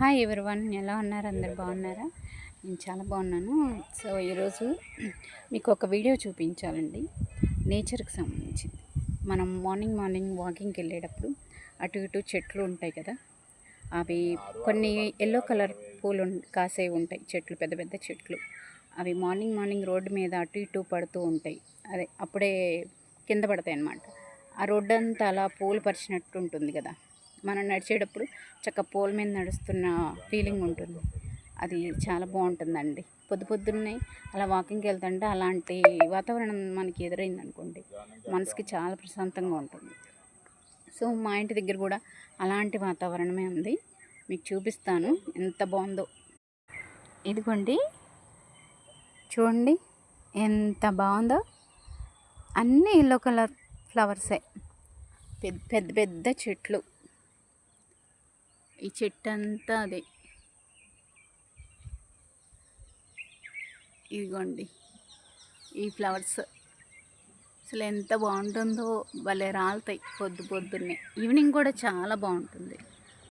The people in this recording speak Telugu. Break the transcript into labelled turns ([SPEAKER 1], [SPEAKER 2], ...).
[SPEAKER 1] హాయ్ ఎవ్రీవన్, ఎలా ఉన్నారు? అందరు బాగున్నారా? నేను చాలా బాగున్నాను. సో ఈరోజు మీకు ఒక వీడియో చూపించాలండి, నేచర్కి సంబంధించింది. మనం మార్నింగ్ వాకింగ్కి వెళ్ళేటప్పుడు అటు ఇటు చెట్లు ఉంటాయి కదా, అవి కొన్ని ఎల్లో కలర్ పూలు కాసేవి ఉంటాయి చెట్లు, పెద్ద పెద్ద చెట్లు. అవి మార్నింగ్ రోడ్డు మీద అటు ఇటు పడుతూ ఉంటాయి. అదే అప్పుడే కింద పడతాయి అన్నమాట. ఆ రోడ్డు అంతా అలా పూలు పరిచినట్టు ఉంటుంది కదా, మనం నడిచేటప్పుడు చక్క పూల మీద నడుస్తున్న ఫీలింగ్ ఉంటుంది. అది చాలా బాగుంటుందండి. పొద్దున్నే అలా వాకింగ్కి వెళ్తుంటే అలాంటి వాతావరణం మనకి ఎదురైంది అనుకోండి, మనసుకి చాలా ప్రశాంతంగా ఉంటుంది. సో మా ఇంటి దగ్గర కూడా అలాంటి వాతావరణమే ఉంది. మీకు చూపిస్తాను ఎంత బాగుందో. ఇదిగోండి, చూడండి ఎంత బాగుందో. అన్నీ ఎల్లో కలర్ ఫ్లవర్సే, పెద్ద పెద్ద చెట్లు. ఈ చెట్టు అంతా అదే. ఇదిగోండి ఈ ఫ్లవర్స్, అసలు ఎంత బాగుంటుందో. భలే రాలుతాయి పొద్దున్నే. ఈవినింగ్ కూడా చాలా బాగుంటుంది.